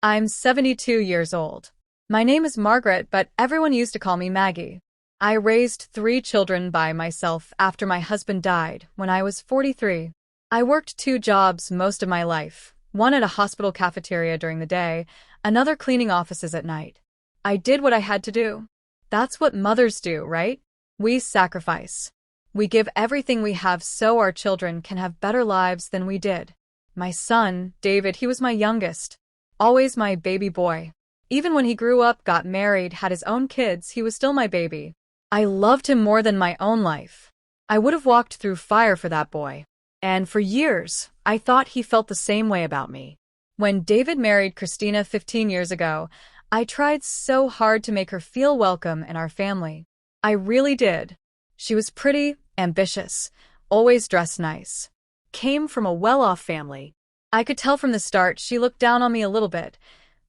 I'm 72 years old. My name is Margaret, but everyone used to call me Maggie. I raised 3 children by myself after my husband died when I was 43. I worked 2 jobs most of my life, one at a hospital cafeteria during the day, another cleaning offices at night. I did what I had to do. That's what mothers do, right? We sacrifice. We give everything we have so our children can have better lives than we did. My son, David, he was my youngest. Always my baby boy. Even when he grew up, got married, had his own kids, he was still my baby. I loved him more than my own life. I would have walked through fire for that boy. And for years, I thought he felt the same way about me. When David married Christina 15 years ago, I tried so hard to make her feel welcome in our family. I really did. She was pretty, ambitious, always dressed nice. Came from a well-off family. I could tell from the start she looked down on me a little bit,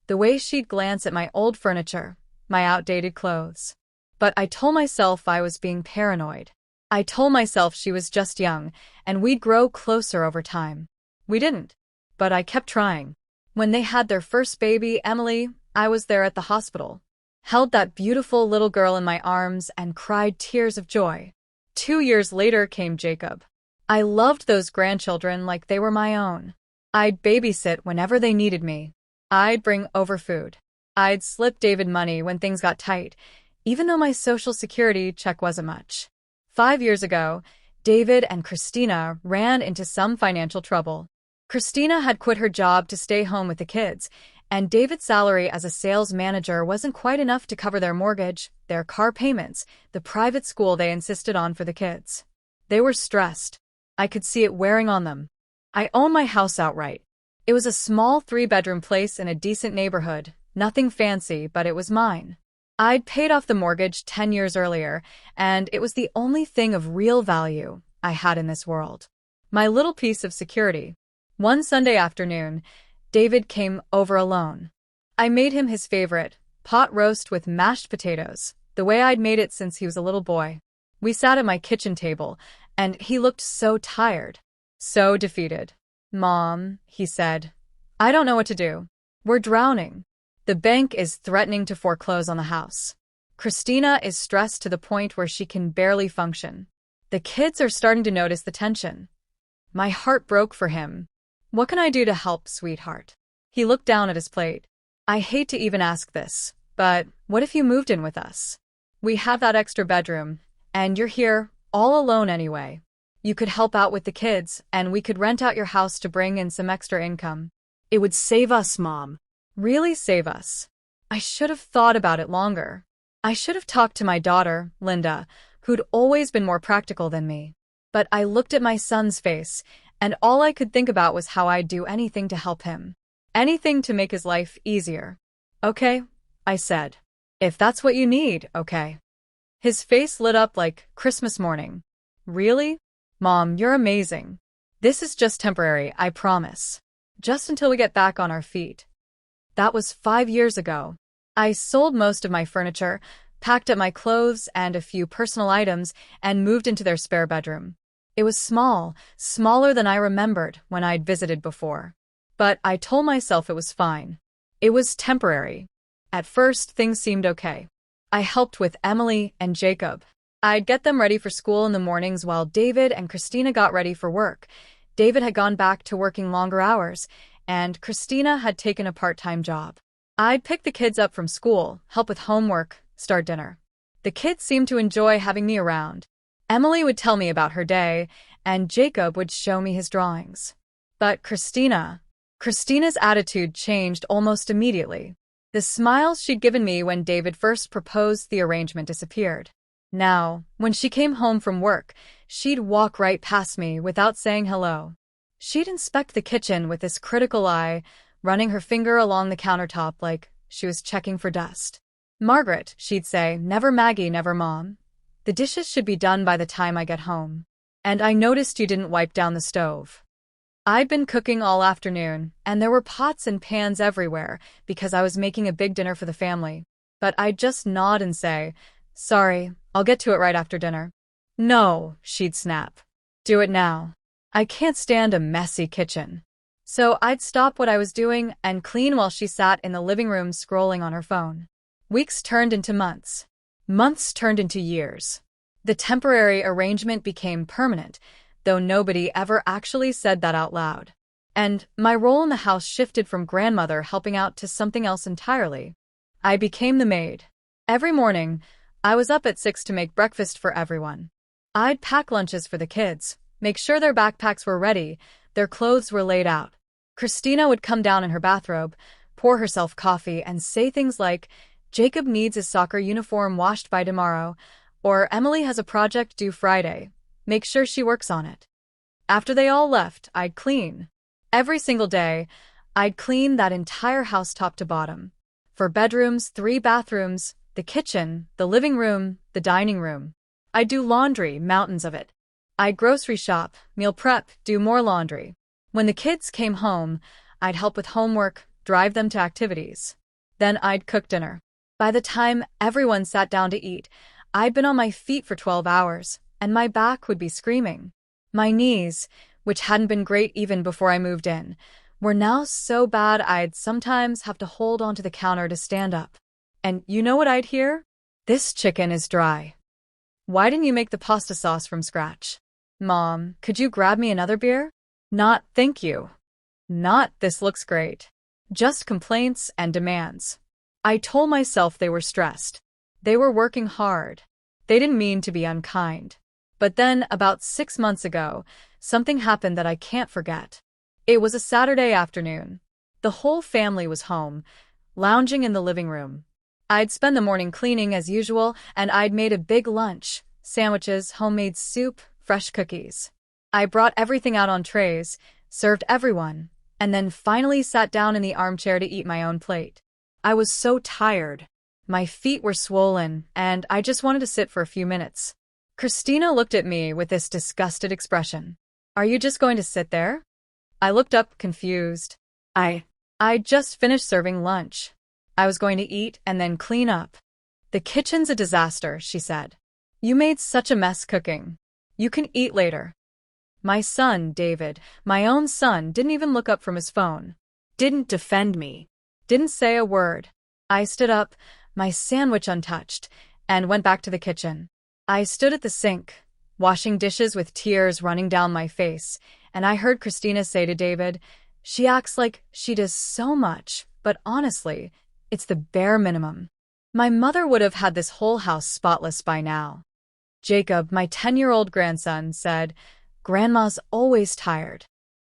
the way she'd glance at my old furniture, my outdated clothes. But I told myself I was being paranoid. I told myself she was just young, and we'd grow closer over time. We didn't. But I kept trying. When they had their first baby, Emily, I was there at the hospital. Held that beautiful little girl in my arms and cried tears of joy. 2 years later came Jacob. I loved those grandchildren like they were my own. I'd babysit whenever they needed me. I'd bring over food. I'd slip David money when things got tight, even though my Social Security check wasn't much. 5 years ago, David and Christina ran into some financial trouble. Christina had quit her job to stay home with the kids, and David's salary as a sales manager wasn't quite enough to cover their mortgage, their car payments, the private school they insisted on for the kids. They were stressed. I could see it wearing on them. I own my house outright. It was a small 3-bedroom place in a decent neighborhood, nothing fancy, but it was mine. I'd paid off the mortgage 10 years earlier, and it was the only thing of real value I had in this world. My little piece of security. One Sunday afternoon, David came over alone. I made him his favorite, pot roast with mashed potatoes, the way I'd made it since he was a little boy. We sat at my kitchen table, and he looked so tired, so defeated. "Mom," he said, "I don't know what to do. We're drowning. The bank is threatening to foreclose on the house. Christina is stressed to the point where she can barely function. The kids are starting to notice the tension." My heart broke for him. "What can I do to help, sweetheart?" He looked down at his plate. "I hate to even ask this, but what if you moved in with us? We have that extra bedroom, and you're here, all alone anyway. You could help out with the kids, and we could rent out your house to bring in some extra income. It would save us, Mom. Really save us." I should have thought about it longer. I should have talked to my daughter, Linda, who'd always been more practical than me. But I looked at my son's face, and all I could think about was how I'd do anything to help him. Anything to make his life easier. "Okay," I said. "If that's what you need, okay." His face lit up like Christmas morning. "Really? Mom, you're amazing. This is just temporary, I promise. Just until we get back on our feet." That was 5 years ago. I sold most of my furniture, packed up my clothes and a few personal items, and moved into their spare bedroom. It was small, smaller than I remembered when I'd visited before. But I told myself it was fine. It was temporary. At first, things seemed okay. I helped with Emily and Jacob. I'd get them ready for school in the mornings while David and Christina got ready for work. David had gone back to working longer hours, and Christina had taken a part-time job. I'd pick the kids up from school, help with homework, start dinner. The kids seemed to enjoy having me around. Emily would tell me about her day, and Jacob would show me his drawings. But Christina's attitude changed almost immediately. The smiles she'd given me when David first proposed the arrangement disappeared. Now, when she came home from work, she'd walk right past me without saying hello. She'd inspect the kitchen with this critical eye, running her finger along the countertop like she was checking for dust. "Margaret," she'd say, "never Maggie, never Mom. The dishes should be done by the time I get home. And I noticed you didn't wipe down the stove." I'd been cooking all afternoon, and there were pots and pans everywhere because I was making a big dinner for the family. But I'd just nod and say, "Sorry, I'll get to it right after dinner." "No," she'd snap. "Do it now. I can't stand a messy kitchen." So I'd stop what I was doing and clean while she sat in the living room scrolling on her phone. Weeks turned into months. Months turned into years. The temporary arrangement became permanent, though nobody ever actually said that out loud. And my role in the house shifted from grandmother helping out to something else entirely. I became the maid. Every morning, I was up at 6 to make breakfast for everyone. I'd pack lunches for the kids, make sure their backpacks were ready, their clothes were laid out. Christina would come down in her bathrobe, pour herself coffee, and say things like, "Jacob needs his soccer uniform washed by tomorrow," or "Emily has a project due Friday. Make sure she works on it." After they all left, I'd clean. Every single day, I'd clean that entire house top to bottom. 4 bedrooms, 3 bathrooms, the kitchen, the living room, the dining room. I'd do laundry, mountains of it. I'd grocery shop, meal prep, do more laundry. When the kids came home, I'd help with homework, drive them to activities. Then I'd cook dinner. By the time everyone sat down to eat, I'd been on my feet for 12 hours, and my back would be screaming. My knees, which hadn't been great even before I moved in, were now so bad I'd sometimes have to hold onto the counter to stand up. And you know what I'd hear? "This chicken is dry. Why didn't you make the pasta sauce from scratch? Mom, could you grab me another beer?" Not "thank you." Not "this looks great." Just complaints and demands. I told myself they were stressed. They were working hard. They didn't mean to be unkind. But then, about 6 months ago, something happened that I can't forget. It was a Saturday afternoon. The whole family was home, lounging in the living room. I'd spent the morning cleaning as usual, and I'd made a big lunch: sandwiches, homemade soup, fresh cookies. I brought everything out on trays, served everyone, and then finally sat down in the armchair to eat my own plate. I was so tired. My feet were swollen, and I just wanted to sit for a few minutes. Christina looked at me with this disgusted expression. "Are you just going to sit there?" I looked up, confused. I'd just finished serving lunch. I was going to eat and then clean up. "The kitchen's a disaster," she said. "You made such a mess cooking. You can eat later." My son, David, my own son, didn't even look up from his phone. Didn't defend me. Didn't say a word. I stood up, my sandwich untouched, and went back to the kitchen. I stood at the sink, washing dishes with tears running down my face, and I heard Christina say to David, "She acts like she does so much, but honestly, it's the bare minimum." My mother would have had this whole house spotless by now. Jacob, my 10-year-old grandson, said, "Grandma's always tired."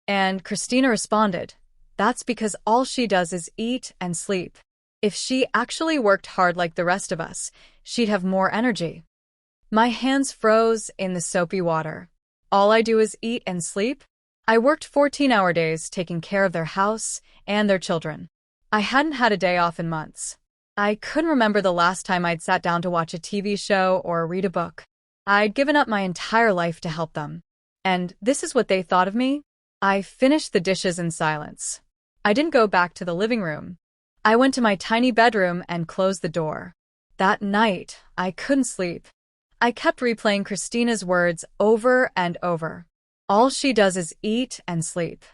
And Christina responded, "That's because all she does is eat and sleep. If she actually worked hard like the rest of us, she'd have more energy." My hands froze in the soapy water. All I do is eat and sleep? I worked 14-hour days taking care of their house and their children. I hadn't had a day off in months. I couldn't remember the last time I'd sat down to watch a TV show or read a book. I'd given up my entire life to help them. And this is what they thought of me? I finished the dishes in silence. I didn't go back to the living room. I went to my tiny bedroom and closed the door. That night, I couldn't sleep. I kept replaying Christina's words over and over. All she does is eat and sleep.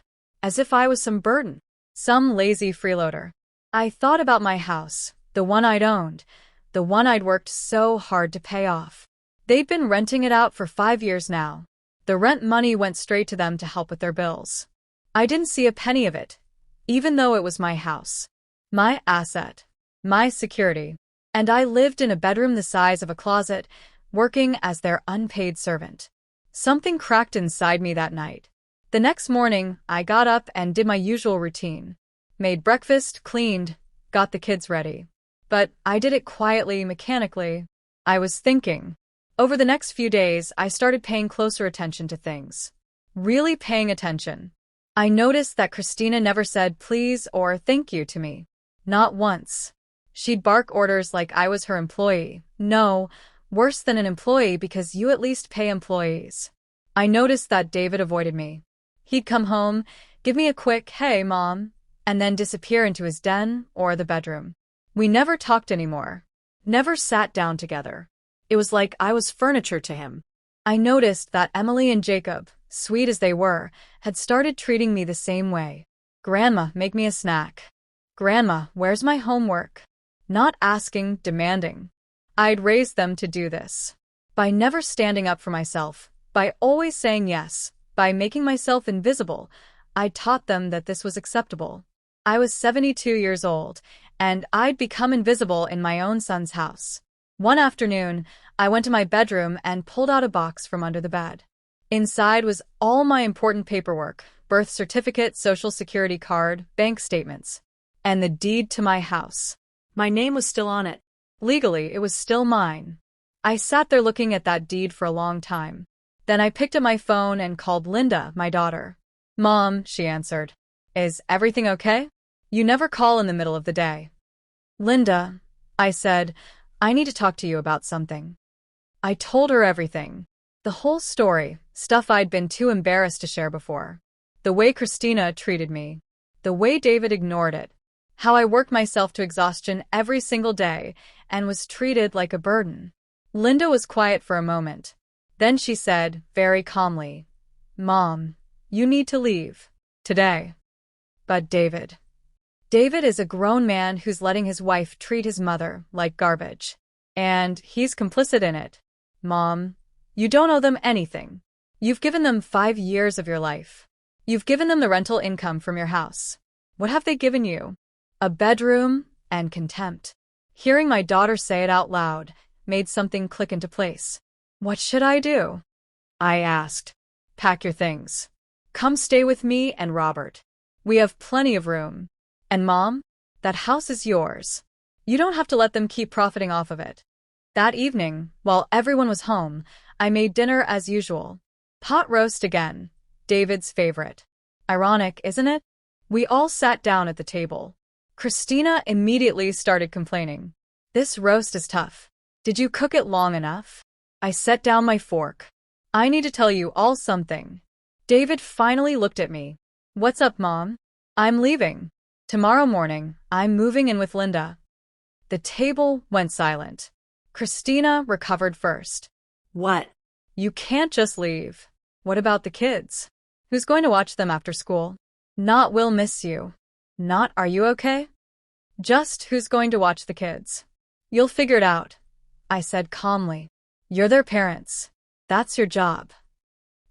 As if I was some burden, some lazy freeloader. I thought about my house, the one I'd owned, the one I'd worked so hard to pay off. They'd been renting it out for 5 years now. The rent money went straight to them to help with their bills. I didn't see a penny of it, even though it was my house. My asset. My security. And I lived in a bedroom the size of a closet, working as their unpaid servant. Something cracked inside me that night. The next morning, I got up and did my usual routine. Made breakfast, cleaned, got the kids ready. But I did it quietly, mechanically. I was thinking. Over the next few days, I started paying closer attention to things. Really paying attention. I noticed that Christina never said please or thank you to me. Not once. She'd bark orders like I was her employee. No, worse than an employee because you at least pay employees. I noticed that David avoided me. He'd come home, give me a quick, "Hey, Mom," and then disappear into his den or the bedroom. We never talked anymore. Never sat down together. It was like I was furniture to him. I noticed that Emily and Jacob, sweet as they were, had started treating me the same way. Grandma, make me a snack. Grandma, where's my homework? Not asking, demanding. I'd raised them to do this. By never standing up for myself, by always saying yes, by making myself invisible, I taught them that this was acceptable. I was 72 years old, and I'd become invisible in my own son's house. One afternoon, I went to my bedroom and pulled out a box from under the bed. Inside was all my important paperwork, birth certificate, social security card, bank statements, and the deed to my house. My name was still on it. Legally, it was still mine. I sat there looking at that deed for a long time. Then I picked up my phone and called Linda, my daughter. Mom, she answered. Is everything okay? You never call in the middle of the day. Linda, I said, I need to talk to you about something. I told her everything. The whole story, stuff I'd been too embarrassed to share before. The way Christina treated me. The way David ignored it. How I worked myself to exhaustion every single day and was treated like a burden. Linda was quiet for a moment. Then she said, very calmly, Mom, you need to leave. Today. But David is a grown man who's letting his wife treat his mother like garbage. And he's complicit in it. Mom, you don't owe them anything. You've given them 5 years of your life. You've given them the rental income from your house. What have they given you? A bedroom and contempt. Hearing my daughter say it out loud made something click into place. What should I do? I asked. Pack your things. Come stay with me and Robert. We have plenty of room. And Mom, that house is yours. You don't have to let them keep profiting off of it. That evening, while everyone was home, I made dinner as usual. Pot roast again, David's favorite. Ironic, isn't it? We all sat down at the table. Christina immediately started complaining. This roast is tough. Did you cook it long enough? I set down my fork. I need to tell you all something. David finally looked at me. What's up, Mom? I'm leaving. Tomorrow morning, I'm moving in with Linda. The table went silent. Christina recovered first. What? You can't just leave. What about the kids? Who's going to watch them after school? Not will miss you. Not are you okay? Just who's going to watch the kids. You'll figure it out, I said calmly. You're their parents. That's your job.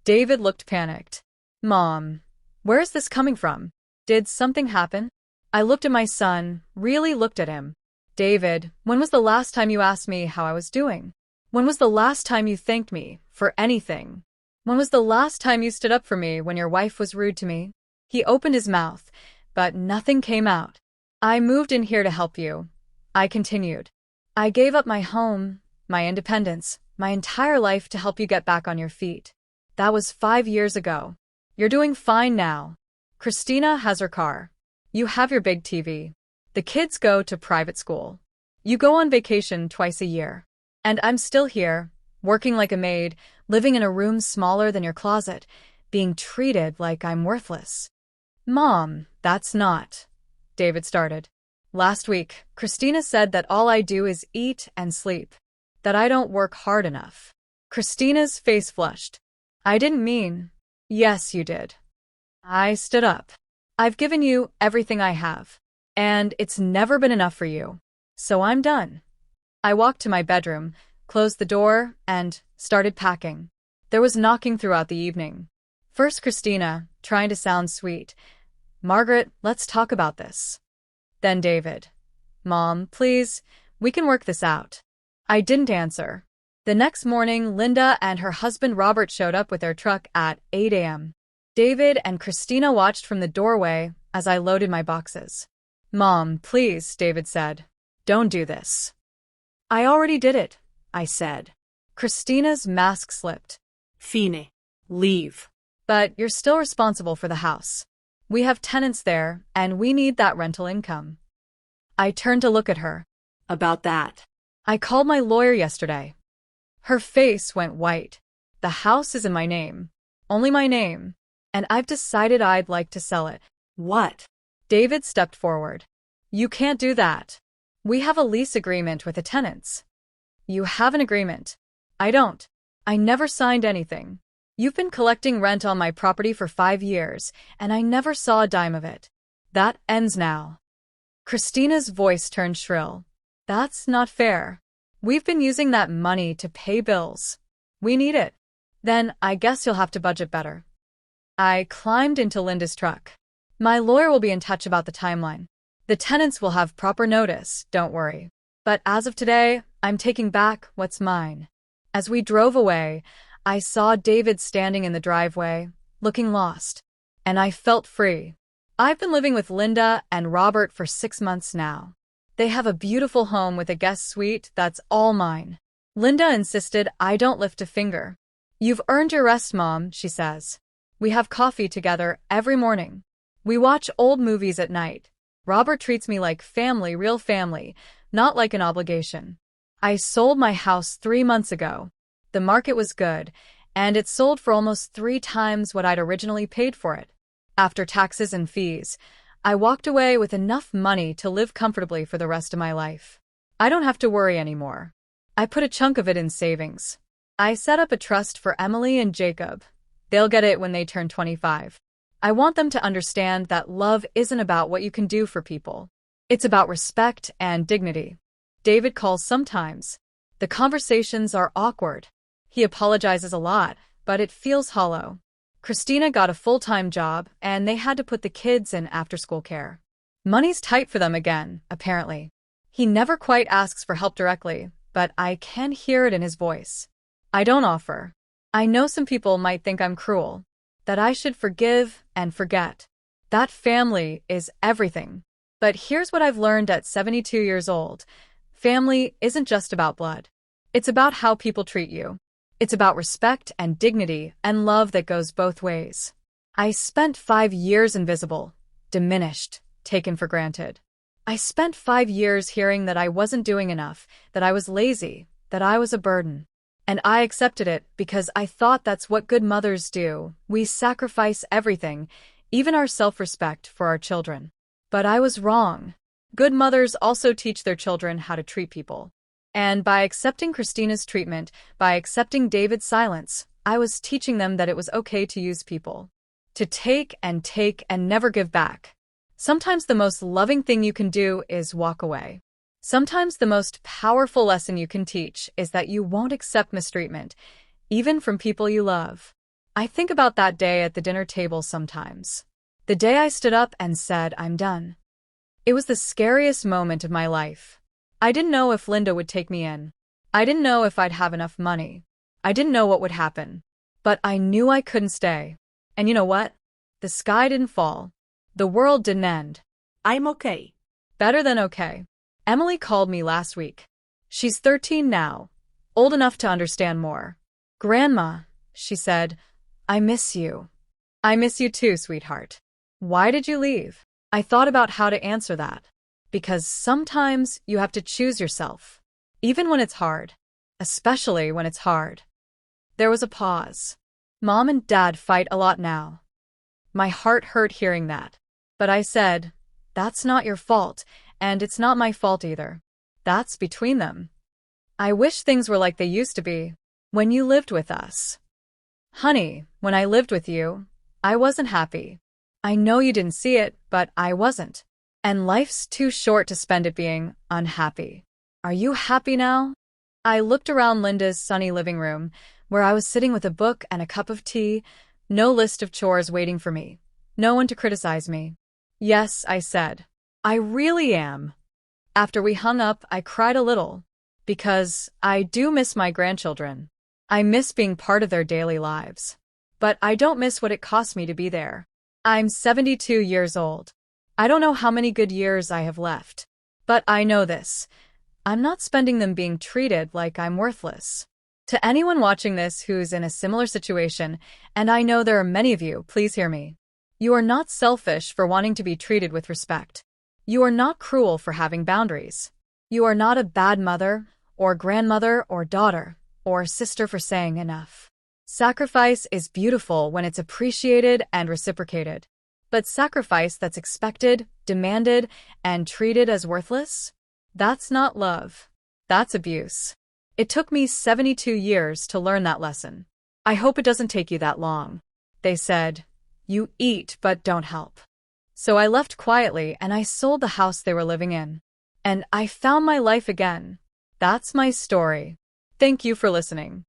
David looked panicked. Mom, where is this coming from? Did something happen? I looked at my son, really looked at him. David, when was the last time you asked me how I was doing? When was the last time you thanked me for anything? When was the last time you stood up for me when your wife was rude to me? He opened his mouth, but nothing came out. I moved in here to help you. I continued. I gave up my home, my independence, my entire life to help you get back on your feet. That was 5 years ago. You're doing fine now. Christina has her car. You have your big TV. The kids go to private school. You go on vacation twice a year. And I'm still here, working like a maid, living in a room smaller than your closet, being treated like I'm worthless. Mom, that's not. David started. Last week, Christina said that all I do is eat and sleep. That I don't work hard enough. Christina's face flushed. I didn't mean. Yes, you did. I stood up. I've given you everything I have. And it's never been enough for you. So I'm done. I walked to my bedroom, closed the door, and started packing. There was knocking throughout the evening. First Christina, trying to sound sweet. Margaret, let's talk about this. Then David. Mom, please, we can work this out. I didn't answer. The next morning, Linda and her husband Robert showed up with their truck at 8 a.m. David and Christina watched from the doorway as I loaded my boxes. Mom, please, David said. Don't do this. I already did it, I said. Christina's mask slipped. Fine. Leave. But you're still responsible for the house. We have tenants there, and we need that rental income. I turned to look at her. About that. I called my lawyer yesterday. Her face went white. The house is in my name. Only my name. And I've decided I'd like to sell it. What? David stepped forward. You can't do that. We have a lease agreement with the tenants. You have an agreement. I don't. I never signed anything. You've been collecting rent on my property for 5 years, and I never saw a dime of it. That ends now. Christina's voice turned shrill. That's not fair. We've been using that money to pay bills. We need it. Then I guess you'll have to budget better. I climbed into Linda's truck. My lawyer will be in touch about the timeline. The tenants will have proper notice, don't worry. But as of today, I'm taking back what's mine. As we drove away, I saw David standing in the driveway, looking lost. And I felt free. I've been living with Linda and Robert for 6 months now. They have a beautiful home with a guest suite that's all mine. Linda insisted I don't lift a finger. You've earned your rest, Mom, she says. We have coffee together every morning. We watch old movies at night. Robert treats me like family, real family, not like an obligation. I sold my house 3 months ago. The market was good, and it sold for almost 3 times what I'd originally paid for it. After taxes and fees, I walked away with enough money to live comfortably for the rest of my life. I don't have to worry anymore. I put a chunk of it in savings. I set up a trust for Emily and Jacob. They'll get it when they turn 25. I want them to understand that love isn't about what you can do for people. It's about respect and dignity. David calls sometimes. The conversations are awkward. He apologizes a lot, but it feels hollow. Christina got a full-time job, and they had to put the kids in after-school care. Money's tight for them again, apparently. He never quite asks for help directly, but I can hear it in his voice. I don't offer. I know some people might think I'm cruel, that I should forgive and forget. That family is everything. But here's what I've learned at 72 years old. Family isn't just about blood. It's about how people treat you. It's about respect and dignity and love that goes both ways. I spent 5 years invisible, diminished, taken for granted. I spent 5 years hearing that I wasn't doing enough, that I was lazy, that I was a burden. And I accepted it because I thought that's what good mothers do. We sacrifice everything, even our self-respect, for our children. But I was wrong. Good mothers also teach their children how to treat people. And by accepting Christina's treatment, by accepting David's silence, I was teaching them that it was okay to use people. To take and never give back. Sometimes the most loving thing you can do is walk away. Sometimes the most powerful lesson you can teach is that you won't accept mistreatment, even from people you love. I think about that day at the dinner table sometimes. The day I stood up and said, I'm done. It was the scariest moment of my life. I didn't know if Linda would take me in. I didn't know if I'd have enough money. I didn't know what would happen. But I knew I couldn't stay. And you know what? The sky didn't fall. The world didn't end. I'm okay. Better than okay. Emily called me last week. She's 13 now, old enough to understand more. Grandma, she said, I miss you. I miss you too, sweetheart. Why did you leave? I thought about how to answer that. Because sometimes you have to choose yourself, even when it's hard, especially when it's hard. There was a pause. Mom and Dad fight a lot now. My heart hurt hearing that. But I said, that's not your fault, and it's not my fault either. That's between them. I wish things were like they used to be, when you lived with us. Honey, when I lived with you, I wasn't happy. I know you didn't see it, but I wasn't. And life's too short to spend it being unhappy. Are you happy now? I looked around Linda's sunny living room, where I was sitting with a book and a cup of tea, no list of chores waiting for me, no one to criticize me. Yes, I said. I really am. After we hung up, I cried a little, because I do miss my grandchildren. I miss being part of their daily lives. But I don't miss what it cost me to be there. I'm 72 years old. I don't know how many good years I have left. But I know this. I'm not spending them being treated like I'm worthless. To anyone watching this who's in a similar situation, and I know there are many of you, please hear me. You are not selfish for wanting to be treated with respect. You are not cruel for having boundaries. You are not a bad mother, or grandmother, or daughter, or sister for saying enough. Sacrifice is beautiful when it's appreciated and reciprocated. But sacrifice that's expected, demanded, and treated as worthless? That's not love. That's abuse. It took me 72 years to learn that lesson. I hope it doesn't take you that long. They said, you eat but don't help. So I left quietly and I sold the house they were living in. And I found my life again. That's my story. Thank you for listening.